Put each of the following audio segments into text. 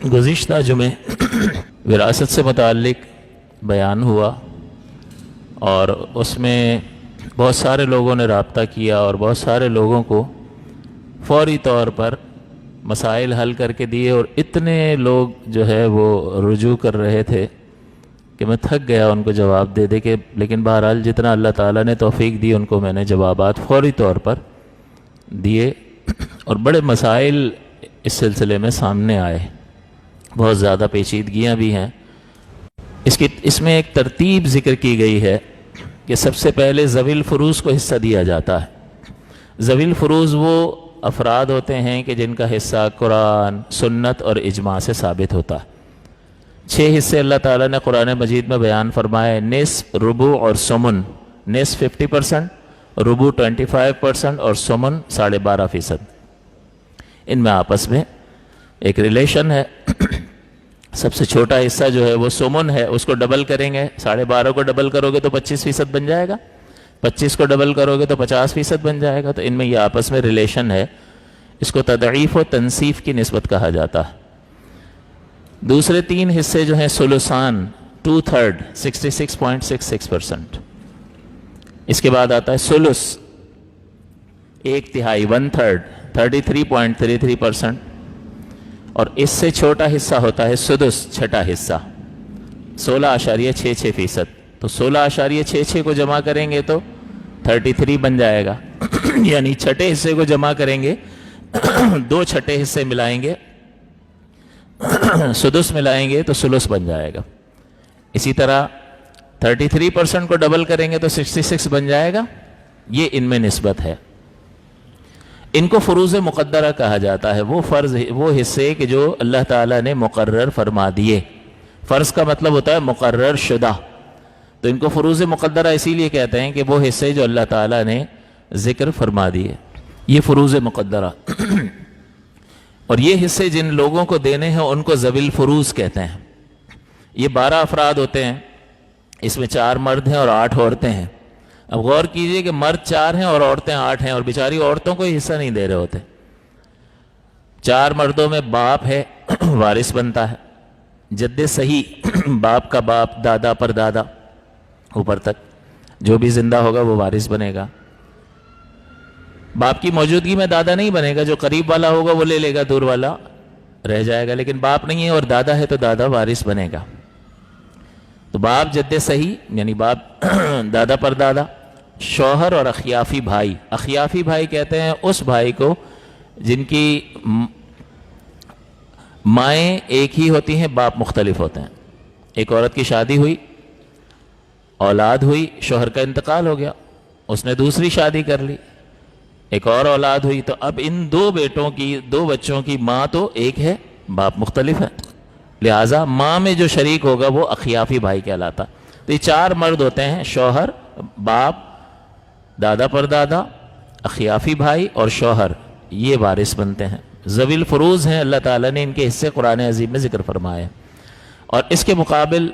گزشتہ جمعے وراثت سے متعلق بیان ہوا اور اس میں بہت سارے لوگوں نے رابطہ کیا اور بہت سارے لوگوں کو فوری طور پر مسائل حل کر کے دیے، اور اتنے لوگ جو ہے وہ رجوع کر رہے تھے کہ میں تھک گیا ان کو جواب دے دے کے، لیکن بہرحال جتنا اللہ تعالیٰ نے توفیق دی ان کو میں نے جوابات فوری طور پر دیے، اور بڑے مسائل اس سلسلے میں سامنے آئے، بہت زیادہ پیچیدگیاں بھی ہیں۔ اس میں ایک ترتیب ذکر کی گئی ہے کہ سب سے پہلے ذوی الفروض کو حصہ دیا جاتا ہے۔ ذوی الفروض وہ افراد ہوتے ہیں کہ جن کا حصہ قرآن، سنت اور اجماع سے ثابت ہوتا ہے۔ 6 حصے اللہ تعالیٰ نے قرآن مجید میں بیان فرمائے، نصف، ربع اور سمن۔ نصف 50%، ربع 25% اور سمن 12.5%۔ ان میں آپس میں ایک ریلیشن ہے۔ سب سے چھوٹا حصہ جو ہے وہ سمن ہے، اس کو ڈبل کریں گے، 12.5 کو ڈبل کرو گے تو 25% بن جائے گا، 25 کو ڈبل کرو گے تو 50% بن جائے گا۔ تو ان میں یہ آپس میں ریلیشن ہے، اس کو تضعیف و تنصیف کی نسبت کہا جاتا ہے۔ دوسرے 3 حصے جو ہیں ثلثان، 2/3 66.66%۔ اس کے بعد آتا ہے ثلث، 1/3 1/3 33.33%۔ اور اس سے چھوٹا حصہ ہوتا ہے سدس، چھٹا حصہ، 16.66%۔ تو 16.66 کو جمع کریں گے تو 33 بن جائے گا، یعنی چھٹے حصے کو جمع کریں گے، 2 چھٹے حصے ملائیں گے، سدس ملائیں گے تو ثلث بن جائے گا۔ اسی طرح 33% کو ڈبل کریں گے تو 66 بن جائے گا۔ یہ ان میں نسبت ہے۔ ان کو فروض مقدرہ کہا جاتا ہے، وہ حصے کہ جو اللہ تعالیٰ نے مقرر فرما دیے۔ فرض کا مطلب ہوتا ہے مقرر شدہ، تو ان کو فروض مقدرہ اسی لیے کہتے ہیں کہ وہ حصے جو اللہ تعالیٰ نے ذکر فرما دیے، یہ فروض مقدرہ۔ اور یہ حصے جن لوگوں کو دینے ہیں ان کو ذوی الفروض کہتے ہیں۔ یہ 12 افراد ہوتے ہیں، اس میں 4 مرد ہیں اور 8 عورتیں ہیں۔ اب غور کیجئے کہ مرد 4 ہیں اور عورتیں 8 ہیں، اور بیچاری عورتوں کو حصہ نہیں دے رہے ہوتے۔ 4 مردوں میں باپ ہے، وارث بنتا ہے، جد صحیح، باپ کا باپ، دادا پر دادا، اوپر تک جو بھی زندہ ہوگا وہ وارث بنے گا۔ باپ کی موجودگی میں دادا نہیں بنے گا، جو قریب والا ہوگا وہ لے لے گا، دور والا رہ جائے گا، لیکن باپ نہیں ہے اور دادا ہے تو دادا وارث بنے گا۔ تو باپ جد صحیح یعنی باپ دادا پر دادا، شوہر اور اخیافی بھائی۔ اخیافی بھائی کہتے ہیں اس بھائی کو جن کی مائیں ایک ہی ہوتی ہیں، باپ مختلف ہوتے ہیں۔ ایک عورت کی شادی ہوئی، اولاد ہوئی، شوہر کا انتقال ہو گیا، اس نے دوسری شادی کر لی، ایک اور اولاد ہوئی، تو اب ان 2 بچوں کی ماں تو ایک ہے، باپ مختلف ہے، لہٰذا ماں میں جو شریک ہوگا وہ اخیافی بھائی کہلاتا۔ تو یہ 4 مرد ہوتے ہیں، شوہر، باپ، دادا پر دادا، اخیافی بھائی اور شوہر، یہ وارث بنتے ہیں۔ ذوی الفروض ہیں، اللہ تعالیٰ نے ان کے حصے قرآن عظیم میں ذکر فرمائے۔ اور اس کے مقابل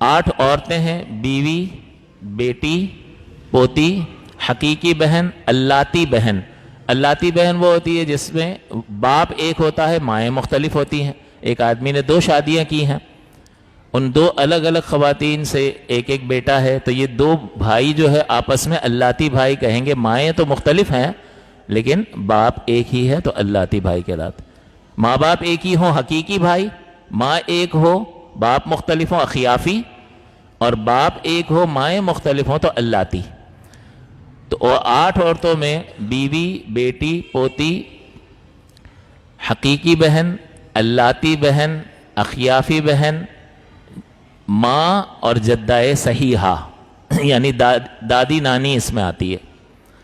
8 عورتیں ہیں، بیوی، بیٹی، پوتی، حقیقی بہن، اللاتی بہن۔ اللاتی بہن وہ ہوتی ہے جس میں باپ ایک ہوتا ہے، مائیں مختلف ہوتی ہیں۔ ایک آدمی نے 2 شادیاں کی ہیں، ان 2 الگ الگ خواتین سے ایک ایک بیٹا ہے، تو یہ 2 بھائی جو ہے آپس میں اللاتی بھائی کہیں گے۔ مائیں تو مختلف ہیں لیکن باپ ایک ہی ہے تو اللاتی بھائی کہلاتے۔ ماں باپ ایک ہی ہوں، حقیقی بھائی، ماں ایک ہو، باپ مختلف ہوں، اخیافی، اور باپ ایک ہو، مائیں مختلف ہوں تو اللاتی۔ تو 8 عورتوں میں بیوی، بیٹی، پوتی، حقیقی بہن، اللاتی بہن، اخیافی بہن، ماں اور جدائے صحیحہ یعنی دادی نانی اس میں آتی ہے۔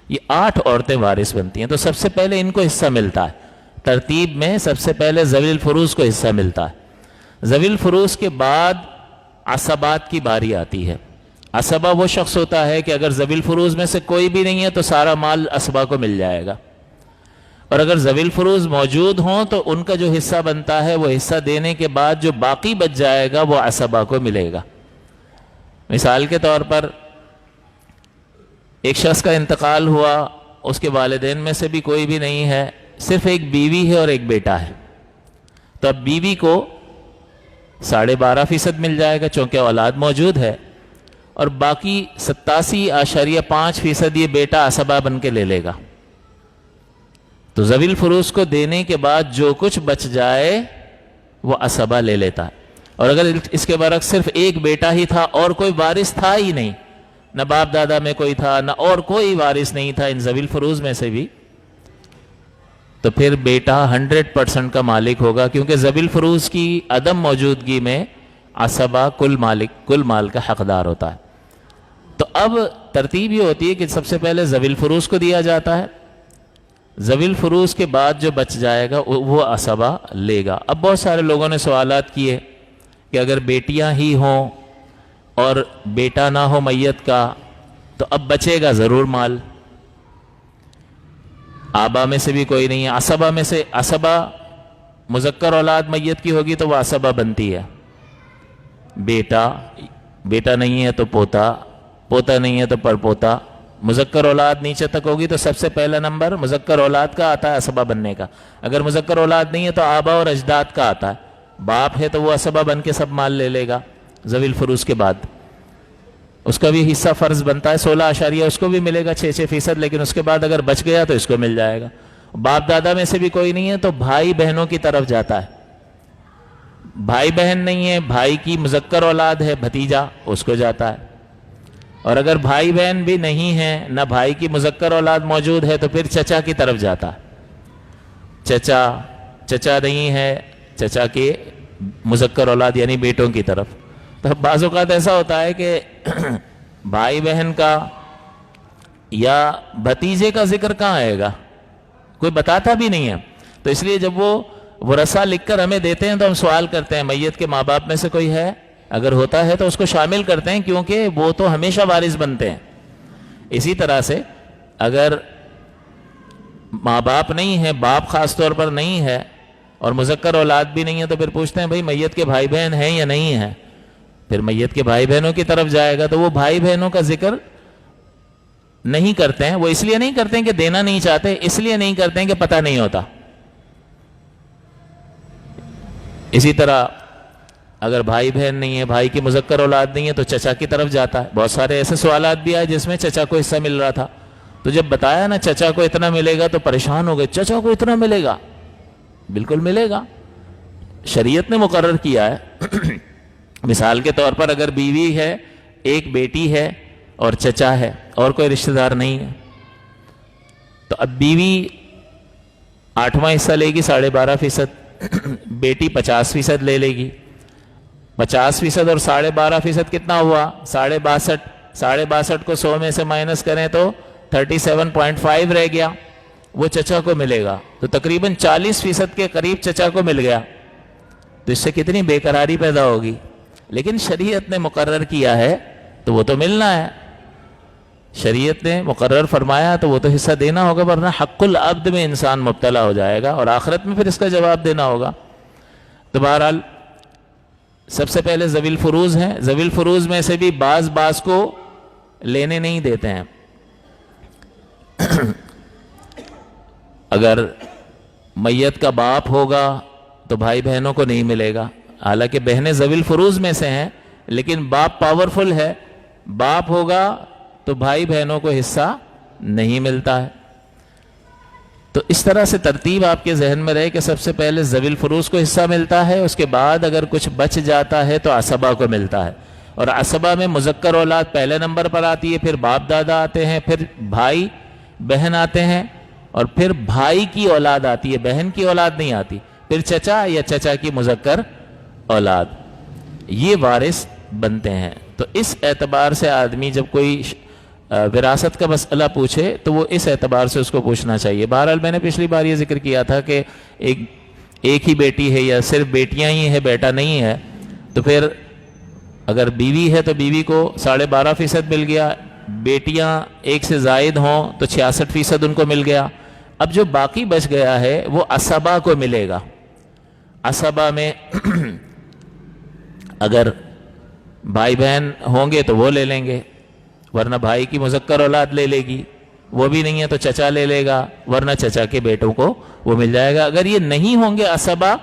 یہ 8 عورتیں وارث بنتی ہیں۔ تو سب سے پہلے ان کو حصہ ملتا ہے، ترتیب میں سب سے پہلے ذوی الفروض کو حصہ ملتا ہے۔ ذوی الفروض کے بعد عصبات کی باری آتی ہے۔ عصبہ وہ شخص ہوتا ہے کہ اگر ذوی الفروض میں سے کوئی بھی نہیں ہے تو سارا مال عصبہ کو مل جائے گا، اور اگر ذوی الفروض موجود ہوں تو ان کا جو حصہ بنتا ہے وہ حصہ دینے کے بعد جو باقی بچ جائے گا وہ عصبہ کو ملے گا۔ مثال کے طور پر ایک شخص کا انتقال ہوا، اس کے والدین میں سے بھی کوئی بھی نہیں ہے، صرف ایک بیوی ہے اور ایک بیٹا ہے، تو اب بیوی کو 12.5% مل جائے گا چونکہ اولاد موجود ہے، اور باقی 87.5% یہ بیٹا عصبہ بن کے لے لے گا۔ تو ذوی الفروز کو دینے کے بعد جو کچھ بچ جائے وہ عصبہ لے لیتا ہے۔ اور اگر اس کے برعکس صرف ایک بیٹا ہی تھا اور کوئی وارث تھا ہی نہیں، نہ باپ دادا میں کوئی تھا، نہ اور کوئی وارث نہیں تھا ان ذوی الفروز میں سے بھی، تو پھر بیٹا 100% کا مالک ہوگا، کیونکہ ذوی الفروز کی عدم موجودگی میں عصبہ کل مال کا حقدار ہوتا ہے۔ تو اب ترتیب یہ ہوتی ہے کہ سب سے پہلے ذوی الفروز کو دیا جاتا ہے، ذوی الفروز کے بعد جو بچ جائے گا وہ عصبہ لے گا۔ اب بہت سارے لوگوں نے سوالات کیے کہ اگر بیٹیاں ہی ہوں اور بیٹا نہ ہو میت کا تو اب بچے گا ضرور مال، آبا میں سے بھی کوئی نہیں ہے، عصبہ میں سے عصبہ مذکر اولاد میت کی ہوگی تو وہ عصبہ بنتی ہے، بیٹا نہیں ہے تو پوتا نہیں ہے تو پڑپوتا، مذکر اولاد نیچے تک ہوگی تو سب سے پہلا نمبر مذکر اولاد کا آتا ہے عصبہ بننے کا۔ اگر مذکر اولاد نہیں ہے تو آبا اور اجداد کا آتا ہے، باپ ہے تو وہ عصبہ بن کے سب مال لے لے گا ذوی الفروز کے بعد، اس کا بھی حصہ فرض بنتا ہے 16 اس کو بھی ملے گا 6%، لیکن اس کے بعد اگر بچ گیا تو اس کو مل جائے گا۔ باپ دادا میں سے بھی کوئی نہیں ہے تو بھائی بہنوں کی طرف جاتا ہے، بھائی بہن نہیں ہے، بھائی کی مذکر اولاد ہے بھتیجا، اس کو جاتا ہے، اور اگر بھائی بہن بھی نہیں ہے نہ بھائی کی مذکر اولاد موجود ہے تو پھر چچا کی طرف جاتا ہے، چچا نہیں ہے، چچا کے مذکر اولاد یعنی بیٹوں کی طرف۔ تو بعض اوقات ایسا ہوتا ہے کہ بھائی بہن کا یا بھتیجے کا ذکر کہاں آئے گا، کوئی بتاتا بھی نہیں ہے، تو اس لیے جب وہ ورثہ لکھ کر ہمیں دیتے ہیں تو ہم سوال کرتے ہیں میت کے ماں باپ میں سے کوئی ہے، اگر ہوتا ہے تو اس کو شامل کرتے ہیں کیونکہ وہ تو ہمیشہ وارث بنتے ہیں۔ اسی طرح سے اگر ماں باپ نہیں ہے، باپ خاص طور پر نہیں ہے اور مذکر اولاد بھی نہیں ہے تو پھر پوچھتے ہیں بھائی میت کے بھائی بہن ہیں یا نہیں ہیں، پھر میت کے بھائی بہنوں کی طرف جائے گا تو وہ بھائی بہنوں کا ذکر نہیں کرتے ہیں، وہ اس لیے نہیں کرتے ہیں کہ دینا نہیں چاہتے، اس لیے نہیں کرتے ہیں کہ پتہ نہیں ہوتا۔ اسی طرح اگر بھائی بہن نہیں ہے، بھائی کی مذکر اولاد نہیں ہے تو چچا کی طرف جاتا ہے۔ بہت سارے ایسے سوالات بھی آئے جس میں چچا کو حصہ مل رہا تھا، تو جب بتایا نا چچا کو اتنا ملے گا تو پریشان ہو گئے، چچا کو اتنا ملے گا؟ بالکل ملے گا، شریعت نے مقرر کیا ہے۔ مثال کے طور پر اگر بیوی ہے، ایک بیٹی ہے اور چچا ہے اور کوئی رشتہ دار نہیں ہے، تو اب بیوی 8واں حصہ لے گی 12.5%، بیٹی 50% لے لے گی، 50% اور 12.5% کتنا ہوا؟ 62.5، 62.5 کو 100 میں سے مائنس کریں تو 37.5 رہ گیا، وہ چچا کو ملے گا، تو تقریباً 40% کے قریب چچا کو مل گیا، تو اس سے کتنی بے قراری پیدا ہوگی۔ لیکن شریعت نے مقرر کیا ہے تو وہ تو ملنا ہے، شریعت نے مقرر فرمایا تو وہ تو حصہ دینا ہوگا، ورنہ حق العبد میں انسان مبتلا ہو جائے گا اور آخرت میں پھر اس کا جواب دینا ہوگا۔ تو بہرحال سب سے پہلے ذوی الفروز ہیں، ذوی الفروز میں سے بھی بعض کو لینے نہیں دیتے ہیں، اگر میت کا باپ ہوگا تو بھائی بہنوں کو نہیں ملے گا، حالانکہ بہنیں ذوی الفروز میں سے ہیں لیکن باپ پاورفل ہے، باپ ہوگا تو بھائی بہنوں کو حصہ نہیں ملتا ہے۔ تو اس طرح سے ترتیب آپ کے ذہن میں رہے کہ سب سے پہلے ذوی الفروز کو حصہ ملتا ہے، اس کے بعد اگر کچھ بچ جاتا ہے تو عصبہ کو ملتا ہے، اور عصبہ میں مذکر اولاد پہلے نمبر پر آتی ہے، پھر باپ دادا آتے ہیں، پھر بھائی بہن آتے ہیں، اور پھر بھائی کی اولاد آتی ہے، بہن کی اولاد نہیں آتی، پھر چچا یا چچا کی مذکر اولاد، یہ وارث بنتے ہیں۔ تو اس اعتبار سے آدمی جب کوئی وراثت کا مسئلہ پوچھے تو وہ اس اعتبار سے اس کو پوچھنا چاہیے۔ بہرحال میں نے پچھلی بار یہ ذکر کیا تھا کہ ایک ہی بیٹی ہے یا صرف بیٹیاں ہی ہیں، بیٹا نہیں ہے، تو پھر اگر بیوی ہے تو بیوی کو 12.5% مل گیا، بیٹیاں ایک سے زائد ہوں تو 66% ان کو مل گیا۔ اب جو باقی بچ گیا ہے وہ عصبہ کو ملے گا۔ عصبہ میں اگر بھائی بہن ہوں گے تو وہ لے لیں گے، ورنہ بھائی کی مذکر اولاد لے لے گی، وہ بھی نہیں ہے تو چچا لے لے گا، ورنہ چچا کے بیٹوں کو وہ مل جائے گا۔ اگر یہ نہیں ہوں گے عصبہ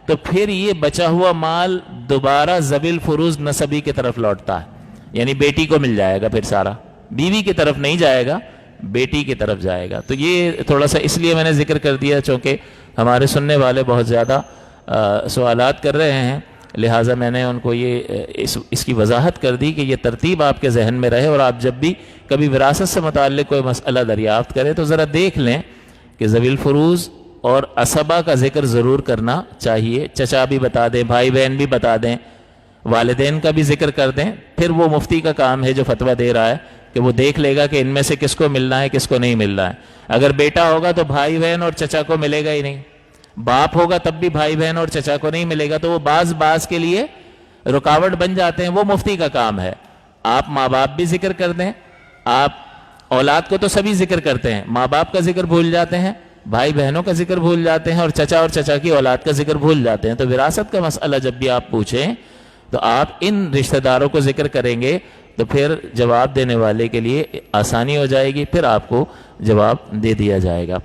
تو پھر یہ بچا ہوا مال دوبارہ ذوی الفروز نسبی کی طرف لوٹتا ہے، یعنی بیٹی کو مل جائے گا، پھر سارا بیوی کی طرف نہیں جائے گا، بیٹی کی طرف جائے گا۔ تو یہ تھوڑا سا اس لیے میں نے ذکر کر دیا چونکہ ہمارے سننے والے بہت زیادہ سوالات کر رہے ہیں، لہٰذا میں نے ان کو یہ اس کی وضاحت کر دی کہ یہ ترتیب آپ کے ذہن میں رہے، اور آپ جب بھی کبھی وراثت سے متعلق کوئی مسئلہ دریافت کریں تو ذرا دیکھ لیں کہ ذوی الفروز اور اسبہ کا ذکر ضرور کرنا چاہیے، چچا بھی بتا دیں، بھائی بہن بھی بتا دیں، والدین کا بھی ذکر کر دیں۔ پھر وہ مفتی کا کام ہے جو فتویٰ دے رہا ہے کہ وہ دیکھ لے گا کہ ان میں سے کس کو ملنا ہے کس کو نہیں ملنا ہے۔ اگر بیٹا ہوگا تو بھائی بہن اور چچا کو ملے گا ہی نہیں، باپ ہوگا تب بھی بھائی بہن اور چچا کو نہیں ملے گا، تو وہ بعض کے لیے رکاوٹ بن جاتے ہیں، وہ مفتی کا کام ہے۔ آپ ماں باپ بھی ذکر کر دیں، آپ اولاد کو تو سبھی ذکر کرتے ہیں، ماں باپ کا ذکر بھول جاتے ہیں، بھائی بہنوں کا ذکر بھول جاتے ہیں، اور چچا کی اولاد کا ذکر بھول جاتے ہیں۔ تو وراثت کا مسئلہ جب بھی آپ پوچھیں تو آپ ان رشتہ داروں کو ذکر کریں گے تو پھر جواب دینے والے کے لیے آسانی ہو جائے گی، پھر آپ کو جواب دے دیا جائے گا۔